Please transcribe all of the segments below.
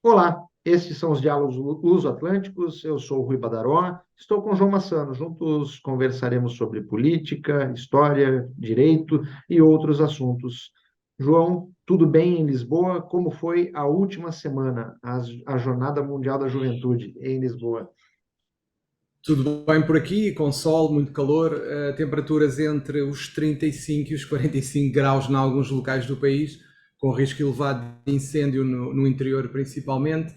Olá, estes são os Diálogos Luso-Atlânticos. Eu sou o Rui Badaró, estou com o João Massano. Juntos conversaremos sobre política, história, direito e outros assuntos. João, tudo bem em Lisboa? Como foi a última semana, a Jornada Mundial da Juventude em Lisboa? Tudo bem por aqui, com sol, muito calor, temperaturas entre os 35 e os 45 graus em alguns locais do país, com risco elevado de incêndio no interior principalmente,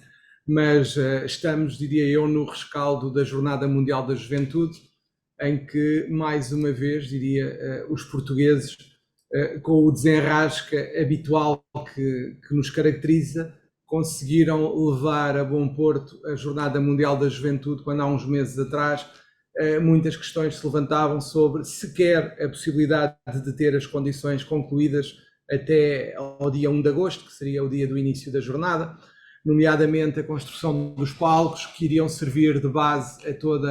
mas estamos, diria eu, no rescaldo da Jornada Mundial da Juventude, em que, mais uma vez, diria, os portugueses, com o desenrasque habitual que nos caracteriza, conseguiram levar a bom porto a Jornada Mundial da Juventude, quando há uns meses atrás muitas questões se levantavam sobre sequer a possibilidade de ter as condições concluídas até ao dia 1 de agosto, que seria o dia do início da jornada, nomeadamente a construção dos palcos que iriam servir de base a todo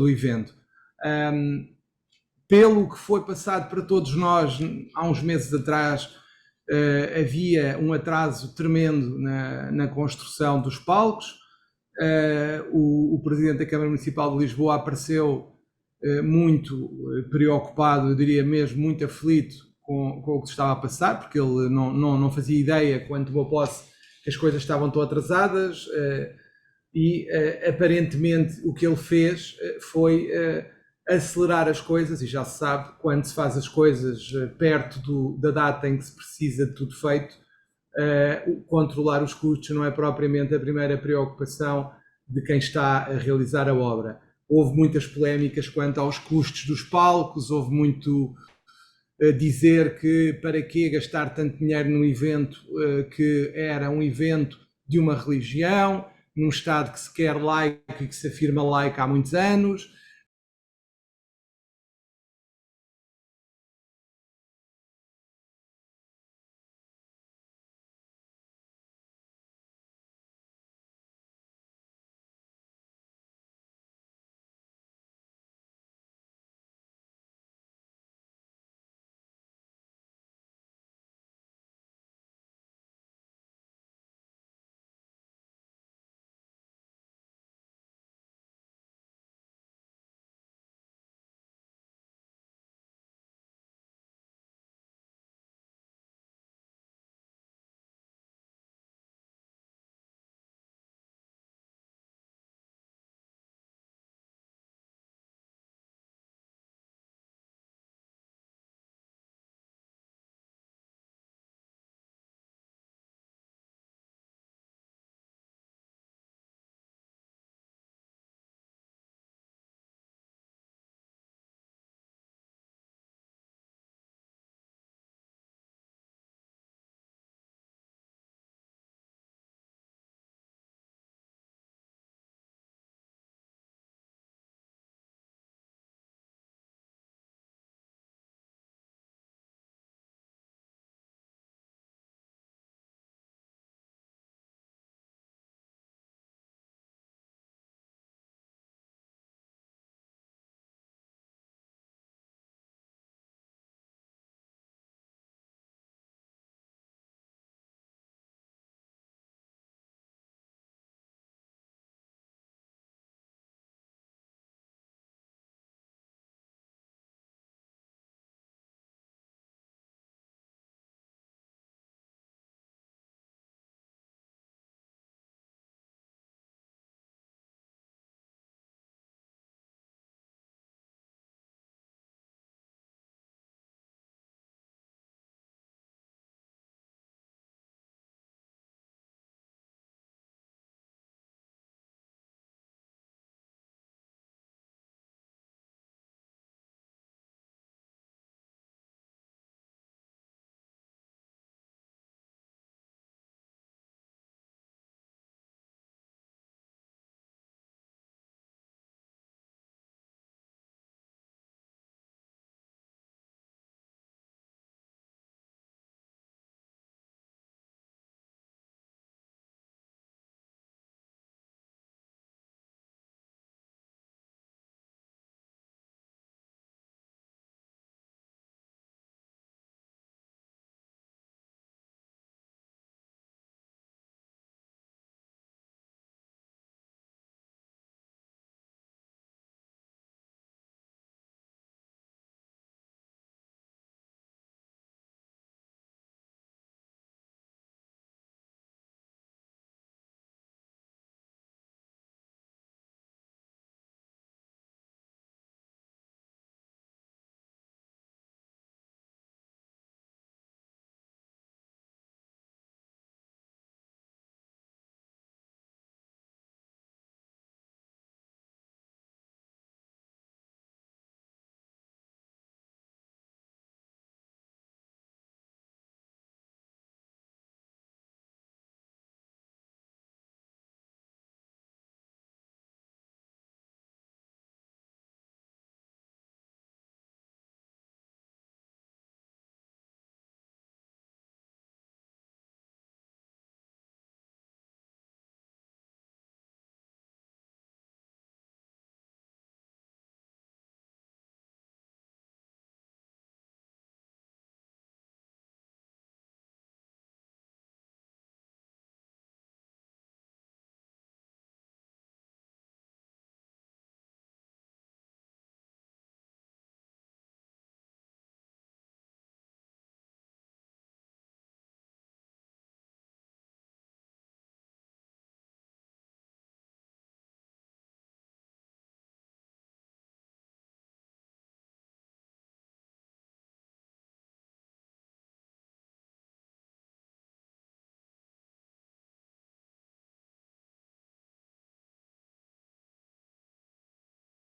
o evento. Pelo que foi passado para todos nós há uns meses atrás, havia um atraso tremendo na construção dos palcos. O presidente da Câmara Municipal de Lisboa apareceu muito preocupado, eu diria mesmo muito aflito com o que se estava a passar, porque ele não fazia ideia, quando tomou posse, que as coisas estavam tão atrasadas. E aparentemente o que ele fez foi acelerar as coisas, e já se sabe, quando se faz as coisas perto da data em que se precisa de tudo feito, controlar os custos não é propriamente a primeira preocupação de quem está a realizar a obra. Houve muitas polémicas quanto aos custos dos palcos, houve muito dizer que para que gastar tanto dinheiro num evento que era um evento de uma religião, num Estado que se quer laico e que se afirma laico há muitos anos,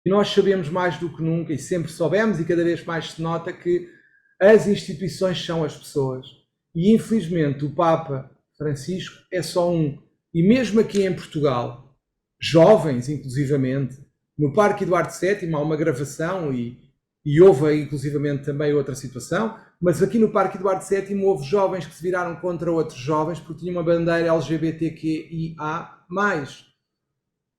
E nós sabemos mais do que nunca, e sempre soubemos, e cada vez mais se nota que as instituições são as pessoas. E infelizmente o Papa Francisco é só um. E mesmo aqui em Portugal, jovens inclusivamente, no Parque Eduardo VII há uma gravação e houve inclusivamente também outra situação, mas aqui no Parque Eduardo VII houve jovens que se viraram contra outros jovens porque tinham uma bandeira LGBTQIA+.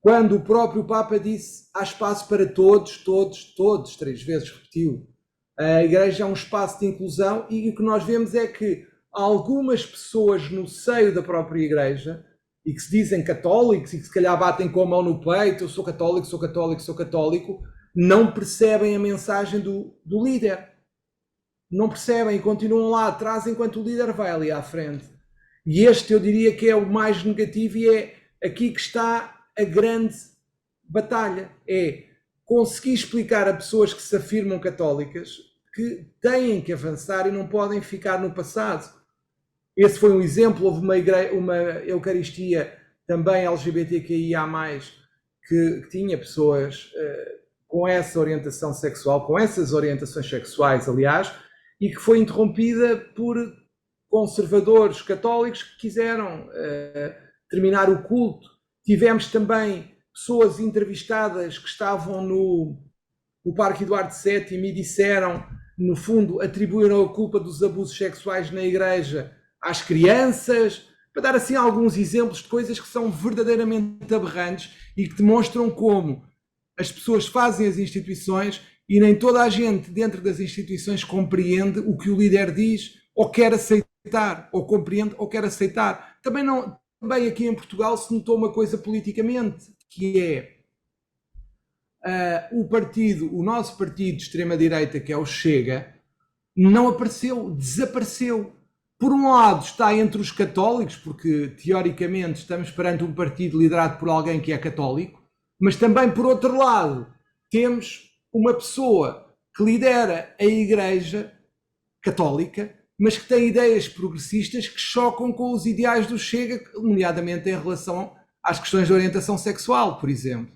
Quando o próprio Papa disse há espaço para todos, todos, todos, 3 vezes repetiu. A Igreja é um espaço de inclusão e o que nós vemos é que algumas pessoas no seio da própria Igreja e que se dizem católicos e que se calhar batem com a mão no peito, eu sou católico, sou católico, sou católico, não percebem a mensagem do líder. Não percebem e continuam lá atrás enquanto o líder vai ali à frente. E este eu diria que é o mais negativo e é aqui que está a grande batalha. É conseguir explicar a pessoas que se afirmam católicas que têm que avançar e não podem ficar no passado. Esse foi um exemplo. Houve uma Eucaristia também LGBTQIA+, que tinha pessoas com essa orientação sexual, com essas orientações sexuais, aliás, e que foi interrompida por conservadores católicos que quiseram terminar o culto. Tivemos também pessoas entrevistadas que estavam no Parque Eduardo VII e disseram, no fundo, atribuíram a culpa dos abusos sexuais na Igreja às crianças, para dar assim alguns exemplos de coisas que são verdadeiramente aberrantes e que demonstram como as pessoas fazem as instituições e nem toda a gente dentro das instituições compreende o que o líder diz ou quer aceitar, ou compreende ou quer aceitar. Também aqui em Portugal se notou uma coisa politicamente, que é o nosso partido de extrema-direita, que é o Chega, não apareceu, desapareceu. Por um lado está entre os católicos, porque teoricamente estamos perante um partido liderado por alguém que é católico, mas também por outro lado temos uma pessoa que lidera a Igreja Católica, mas que tem ideias progressistas que chocam com os ideais do Chega, nomeadamente em relação às questões de orientação sexual, por exemplo.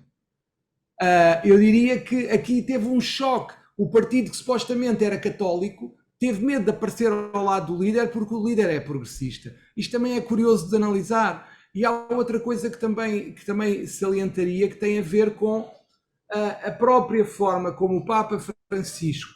Eu diria que aqui teve um choque. O partido que supostamente era católico teve medo de aparecer ao lado do líder porque o líder é progressista. Isto também é curioso de analisar. E há outra coisa que também salientaria, que tem a ver com a própria forma como o Papa Francisco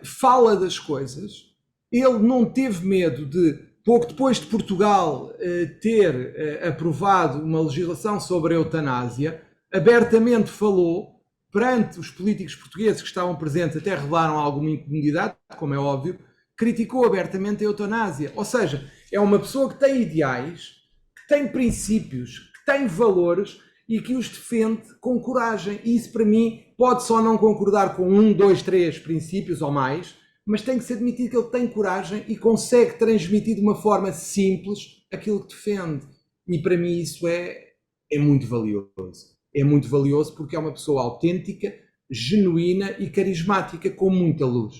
fala das coisas. Ele não teve medo de, pouco depois de Portugal ter aprovado uma legislação sobre a eutanásia, abertamente falou perante os políticos portugueses que estavam presentes, até revelaram alguma incomodidade, como é óbvio, criticou abertamente a eutanásia. Ou seja, é uma pessoa que tem ideais, que tem princípios, que tem valores e que os defende com coragem. E isso, para mim, pode só não concordar com 1, 2, 3 princípios ou mais, mas tem que se admitir que ele tem coragem e consegue transmitir de uma forma simples aquilo que defende. E para mim isso é muito valioso. É muito valioso porque é uma pessoa autêntica, genuína e carismática, com muita luz.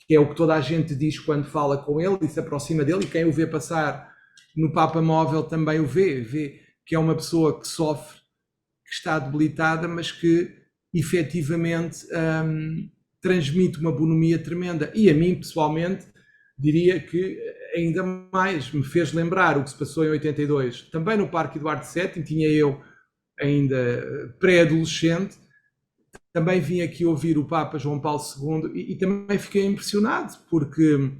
Que é o que toda a gente diz quando fala com ele e se aproxima dele, e quem o vê passar no Papa Móvel também o vê que é uma pessoa que sofre, que está debilitada, mas que efetivamente transmite uma bonomia tremenda. E a mim, pessoalmente, diria que ainda mais me fez lembrar o que se passou em 82, também no Parque Eduardo VII, tinha eu ainda pré-adolescente, também vim aqui ouvir o Papa João Paulo II e também fiquei impressionado, porque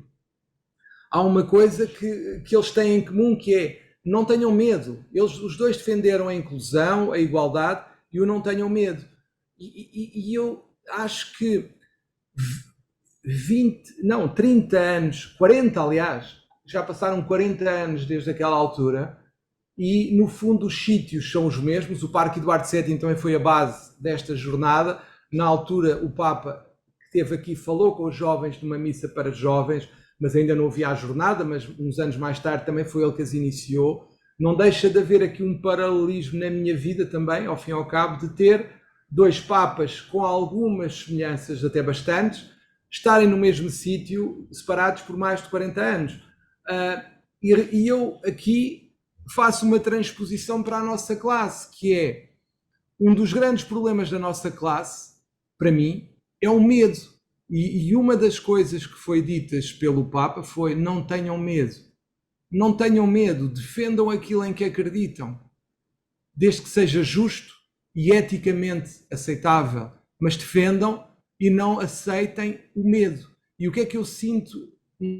há uma coisa que eles têm em comum, que é não tenham medo. Os dois defenderam a inclusão, a igualdade e o não tenham medo. E eu acho que 30 anos, 40 aliás, já passaram 40 anos desde aquela altura, e no fundo os sítios são os mesmos. O Parque Eduardo VII também foi a base desta jornada. Na altura o Papa que esteve aqui falou com os jovens numa missa para jovens, mas ainda não havia a jornada, mas uns anos mais tarde também foi ele que as iniciou. Não deixa de haver aqui um paralelismo na minha vida também, ao fim e ao cabo, de ter 2 papas com algumas semelhanças, até bastantes, estarem no mesmo sítio, separados por mais de 40 anos. E eu aqui faço uma transposição para a nossa classe, que é Um dos grandes problemas da nossa classe, para mim, é o medo. E uma das coisas que foi ditas pelo Papa foi: não tenham medo. Não tenham medo, defendam aquilo em que acreditam, desde que seja justo e eticamente aceitável, mas defendam e não aceitem o medo. E o que é que eu sinto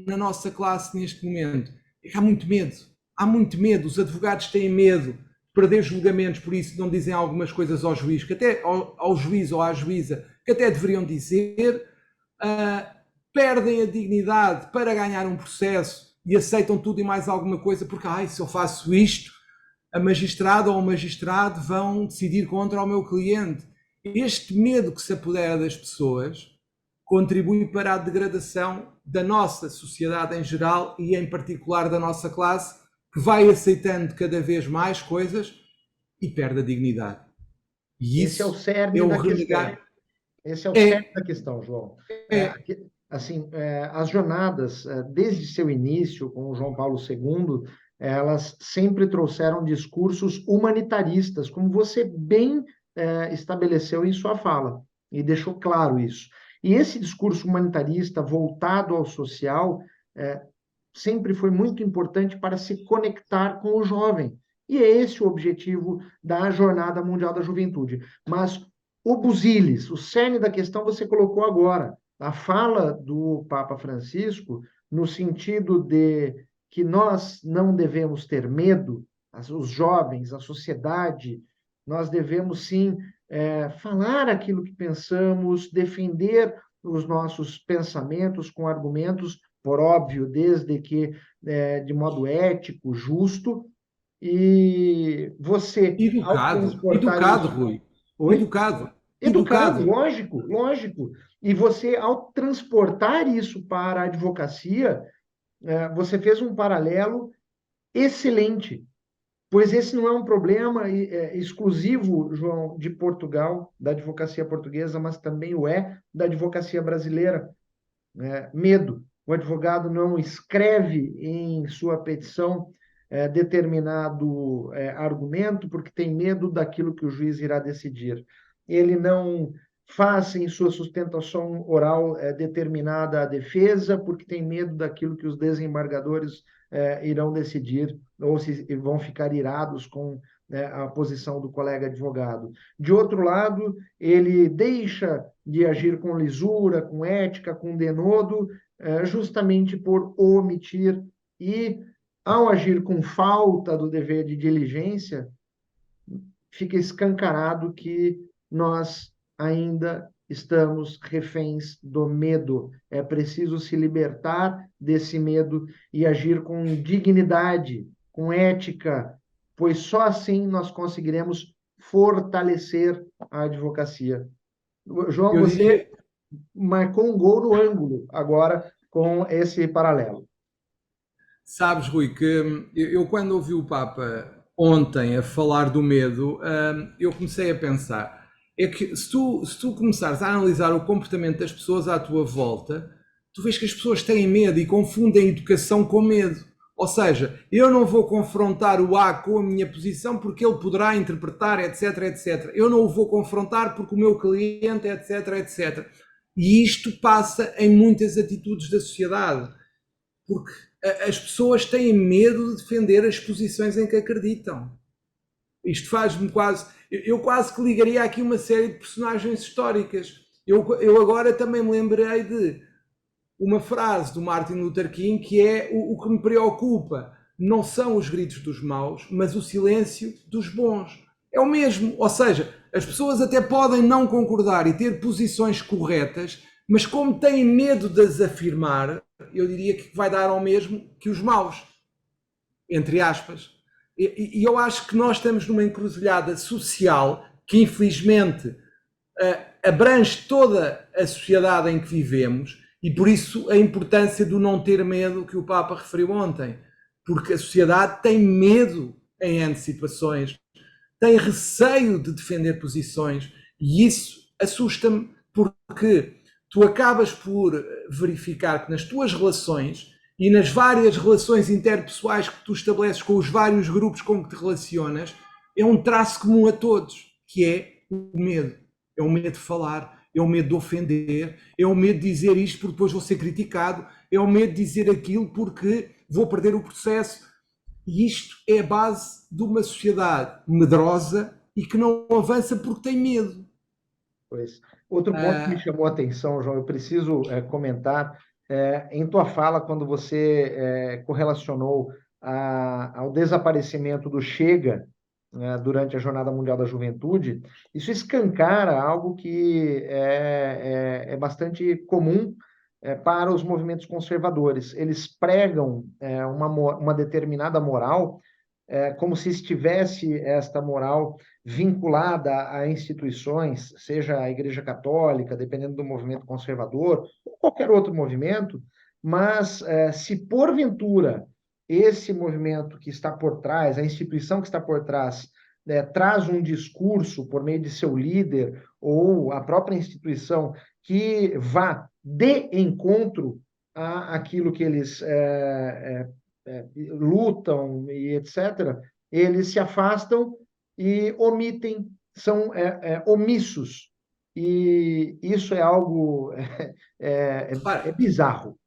na nossa classe neste momento? É que há muito medo. Há muito medo. Os advogados têm medo de perder julgamentos, por isso não dizem algumas coisas ao juiz, que até ao juiz ou à juíza, que até deveriam dizer. Perdem a dignidade para ganhar um processo e aceitam tudo e mais alguma coisa, porque se eu faço isto, a magistrada ou o magistrado vão decidir contra o meu cliente. Este medo que se apodera das pessoas contribui para a degradação da nossa sociedade em geral e em particular da nossa classe, que vai aceitando cada vez mais coisas e perde a dignidade. E Esse é o isso cerne é o da questão. renegar. Esse é o cerne da questão, João. Assim, as jornadas, desde seu início com o João Paulo II, elas sempre trouxeram discursos humanitaristas, como você bem estabeleceu em sua fala, e deixou claro isso. E esse discurso humanitarista voltado ao social sempre foi muito importante para se conectar com o jovem. E é esse o objetivo da Jornada Mundial da Juventude. Mas o busilis, o cerne da questão você colocou agora. A fala do Papa Francisco, no sentido de que nós não devemos ter medo, os jovens, a sociedade, nós devemos sim falar aquilo que pensamos, defender os nossos pensamentos com argumentos, por óbvio, desde que de modo ético, justo, e você, ao Educado, transportar educado, isso. Rui. Oi? Educado, Educado, educado. lógico, lógico. E você, ao transportar isso para a advocacia, você fez um paralelo excelente, pois esse não é um problema exclusivo, João, de Portugal, da advocacia portuguesa, mas também o é da advocacia brasileira. Medo. O advogado não escreve em sua petição determinado argumento porque tem medo daquilo que o juiz irá decidir. Ele não faz em sua sustentação oral determinada defesa porque tem medo daquilo que os desembargadores irão decidir ou se vão ficar irados com a posição do colega advogado. De outro lado, ele deixa de agir com lisura, com ética, com denodo, justamente por omitir e, ao agir com falta do dever de diligência, fica escancarado que nós ainda estamos reféns do medo. É preciso se libertar desse medo e agir com dignidade, com ética, pois só assim nós conseguiremos fortalecer a advocacia. João, Eu você diria, marcou um gol no ângulo agora com esse paralelo. sabes, Rui, que eu quando ouvi o Papa ontem a falar do medo, eu comecei a pensar, é que se tu começares a analisar o comportamento das pessoas à tua volta, tu vês que as pessoas têm medo e confundem educação com medo. Ou seja, eu não vou confrontar o A com a minha posição porque ele poderá interpretar, etc, etc. Eu não o vou confrontar porque o meu cliente, etc, etc. E isto passa em muitas atitudes da sociedade, porque as pessoas têm medo de defender as posições em que acreditam. Isto faz-me quase... Eu quase que ligaria aqui uma série de personagens históricas. Eu agora também me lembrei de uma frase do Martin Luther King que é o que me preocupa não são os gritos dos maus, mas o silêncio dos bons. É o mesmo, ou seja, as pessoas até podem não concordar e ter posições corretas, mas como têm medo de as afirmar, eu diria que vai dar ao mesmo que os maus, entre aspas. E eu acho que nós estamos numa encruzilhada social que infelizmente abrange toda a sociedade em que vivemos, e por isso a importância do não ter medo que o Papa referiu ontem, porque a sociedade tem medo em N situações, tem receio de defender posições, e isso assusta-me, porque tu acabas por verificar que nas tuas relações e nas várias relações interpessoais que tu estabeleces com os vários grupos com que te relacionas, é um traço comum a todos. que é o medo. É o medo de falar, é o medo de ofender, é o medo de dizer isto porque depois vou ser criticado, é o medo de dizer aquilo porque vou perder o processo. E isto é a base de uma sociedade medrosa e que não avança porque tem medo. Pois. Outro ponto que me chamou a atenção, João, eu preciso comentar, em tua fala, quando você correlacionou ao desaparecimento do Chega, né, durante a Jornada Mundial da Juventude, isso escancara algo que é bastante comum para os movimentos conservadores. Eles pregam uma determinada moral, como se estivesse esta moral vinculada a instituições, seja a Igreja Católica, dependendo do movimento conservador, ou qualquer outro movimento, mas se porventura esse movimento que está por trás, a instituição que está por trás, traz um discurso por meio de seu líder ou a própria instituição que vá de encontro àquilo que eles lutam e etc., eles se afastam e omitem, são omissos. E isso é algo bizarro.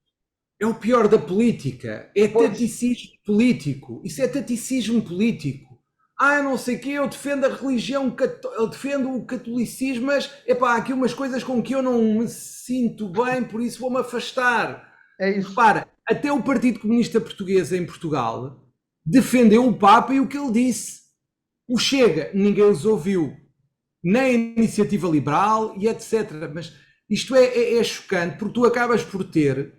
É o pior da política. É Pois, taticismo político. Isso é taticismo político. Eu não sei o quê, eu defendo a religião, eu defendo o catolicismo, mas há aqui umas coisas com que eu não me sinto bem, por isso vou-me afastar. é isso. Repara, até o Partido Comunista Português em Portugal defendeu o Papa e o que ele disse. O Chega, ninguém os ouviu. Nem a Iniciativa Liberal e etc. Mas isto é chocante, porque tu acabas por ter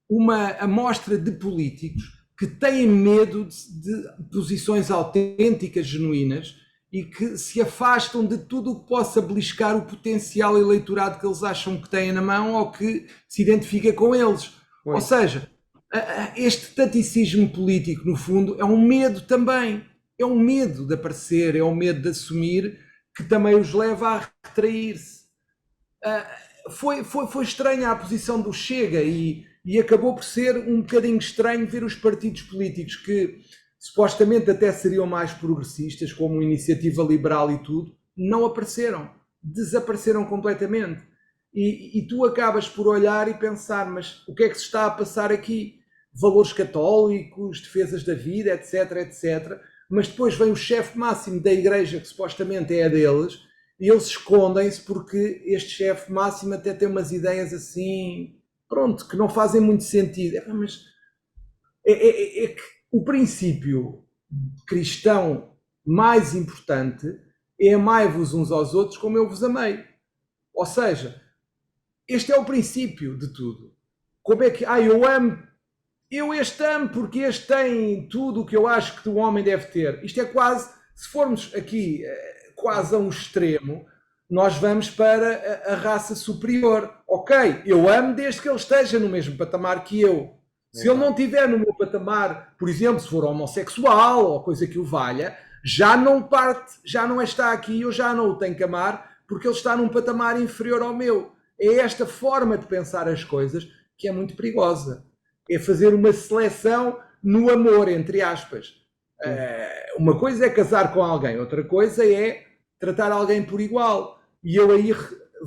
uma amostra de políticos que têm medo de posições autênticas, genuínas, e que se afastam de tudo o que possa beliscar o potencial eleitorado que eles acham que têm na mão ou que se identifica com eles. Ou seja, este taticismo político, no fundo, é um medo também. É um medo de aparecer, é um medo de assumir, que também os leva a retrair-se. Foi estranha a posição do Chega e acabou por ser um bocadinho estranho ver os partidos políticos que supostamente até seriam mais progressistas, como a Iniciativa Liberal e tudo, não apareceram. Desapareceram completamente. E tu acabas por olhar e pensar, mas o que é que se está a passar aqui? Valores católicos, defesas da vida, etc, etc. Mas depois vem o chefe máximo da igreja, que supostamente é a deles, e eles escondem-se porque este chefe máximo até tem umas ideias assim, pronto, que não fazem muito sentido. Mas é que o princípio cristão mais importante é amai-vos uns aos outros como eu vos amei. Ou seja, este é o princípio de tudo. Como é que, eu este amo porque este tem tudo o que eu acho que o homem deve ter. Isto é quase, se formos aqui quase a um extremo, nós vamos para a raça superior. Ok, eu amo desde que ele esteja no mesmo patamar que eu. Se ele não estiver no meu patamar, por exemplo, se for homossexual ou coisa que o valha, já não está aqui, eu já não o tenho que amar porque ele está num patamar inferior ao meu. É esta forma de pensar as coisas que é muito perigosa. É fazer uma seleção no amor, entre aspas. Uma coisa é casar com alguém, outra coisa é tratar alguém por igual. E eu aí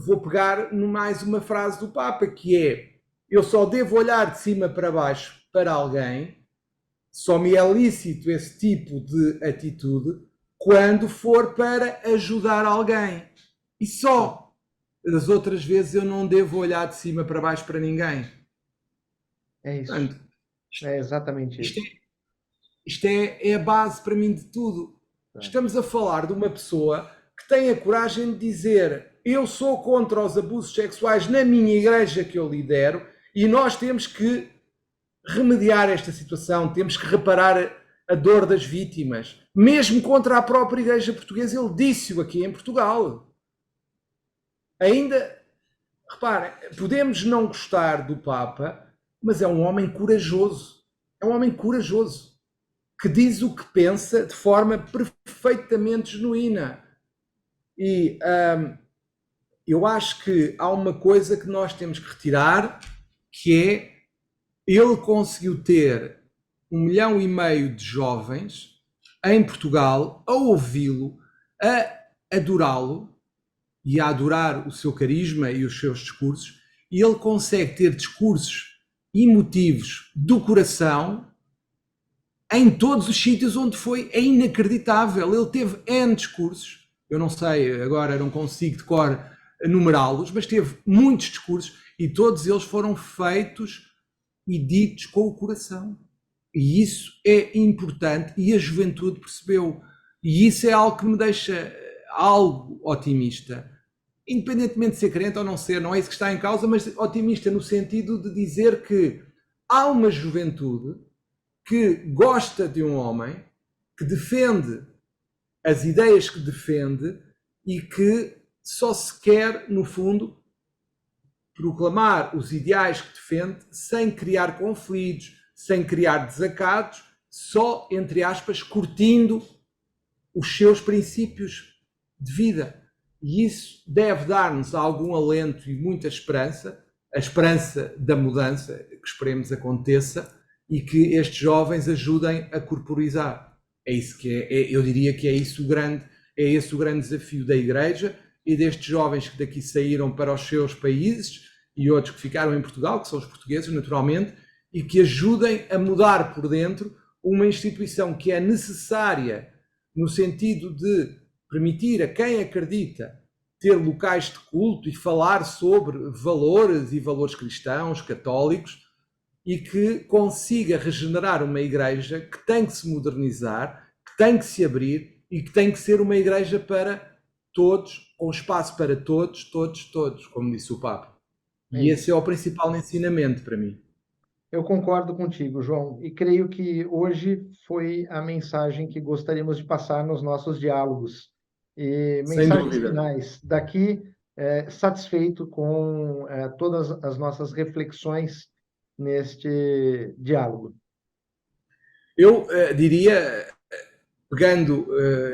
vou pegar mais uma frase do Papa, que é: eu só devo olhar de cima para baixo para alguém, só me é lícito esse tipo de atitude quando for para ajudar alguém. E só. Das outras vezes eu não devo olhar de cima para baixo para ninguém. É isso. Portanto, É exatamente isso. Isto é a base para mim de tudo. Estamos a falar de uma pessoa que tem a coragem de dizer: eu sou contra os abusos sexuais na minha igreja que eu lidero e nós temos que remediar esta situação, temos que reparar a dor das vítimas. Mesmo contra a própria igreja portuguesa, ele disse-o aqui em Portugal. Ainda, reparem, podemos não gostar do Papa, mas é um homem corajoso. É um homem corajoso, que diz o que pensa de forma perfeitamente genuína. E eu acho que há uma coisa que nós temos que retirar, que é: ele conseguiu ter 1,5 milhão de jovens em Portugal a ouvi-lo, a adorá-lo e a adorar o seu carisma e os seus discursos, e ele consegue ter discursos emotivos do coração em todos os sítios onde foi. É inacreditável. Ele teve N discursos, eu não sei, agora não consigo de cor numerá-los, mas teve muitos discursos e todos eles foram feitos e ditos com o coração. E isso é importante e a juventude percebeu. E isso é algo que me deixa algo otimista. Independentemente de ser crente ou não ser, não é isso que está em causa, mas otimista no sentido de dizer que há uma juventude que gosta de um homem, que defende as ideias que defende e que só se quer, no fundo, proclamar os ideais que defende sem criar conflitos, sem criar desacatos, só, entre aspas, curtindo os seus princípios de vida. E isso deve dar-nos algum alento e muita esperança, a esperança da mudança, que esperemos aconteça, e que estes jovens ajudem a corporizar. É isso que eu diria que é esse o grande desafio da Igreja e destes jovens que daqui saíram para os seus países e outros que ficaram em Portugal, que são os portugueses, naturalmente, e que ajudem a mudar por dentro uma instituição que é necessária no sentido de permitir a quem acredita ter locais de culto e falar sobre valores e valores cristãos, católicos, e que consiga regenerar uma igreja que tem que se modernizar, que tem que se abrir e que tem que ser uma igreja para todos, com espaço para todos, como disse o Papa. E esse é o principal ensinamento para mim. Eu concordo contigo, João, e creio que hoje foi a mensagem que gostaríamos de passar nos nossos diálogos. E Sem mensagens dúvida. finais. Daqui, satisfeito com todas as nossas reflexões neste diálogo. Eu diria, pegando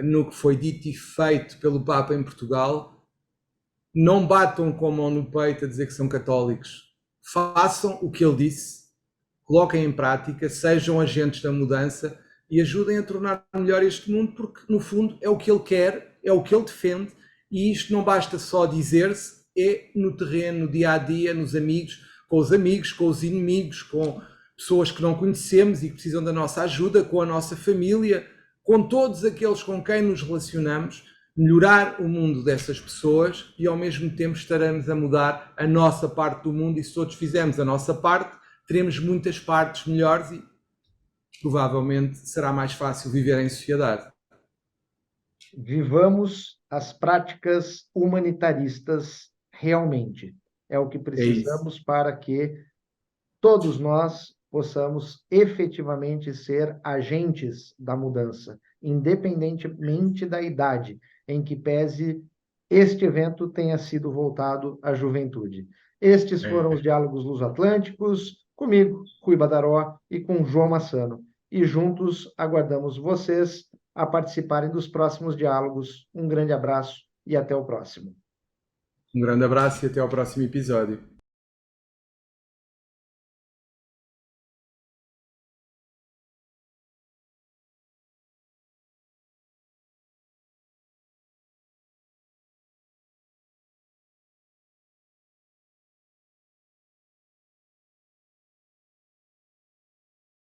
no que foi dito e feito pelo Papa em Portugal, não batam com a mão no peito a dizer que são católicos. Façam o que ele disse, coloquem em prática, sejam agentes da mudança e ajudem a tornar melhor este mundo, porque no fundo é o que ele quer, é o que ele defende, e isto não basta só dizer-se, é no terreno, no dia a dia, nos amigos, com os inimigos, com pessoas que não conhecemos e que precisam da nossa ajuda, com a nossa família, com todos aqueles com quem nos relacionamos, melhorar o mundo dessas pessoas e ao mesmo tempo estaremos a mudar a nossa parte do mundo, e se todos fizermos a nossa parte, teremos muitas partes melhores e provavelmente será mais fácil viver em sociedade. Vivamos as práticas humanitaristas realmente. É o que precisamos para que todos nós possamos efetivamente ser agentes da mudança, independentemente da idade em que pese este evento tenha sido voltado à juventude. Estes foram os Diálogos Luso-Atlânticos, comigo, Rui Badaró, e com João Massano. E juntos aguardamos vocês a participarem dos próximos diálogos. Um grande abraço e até o próximo. Um grande abraço e até ao próximo episódio.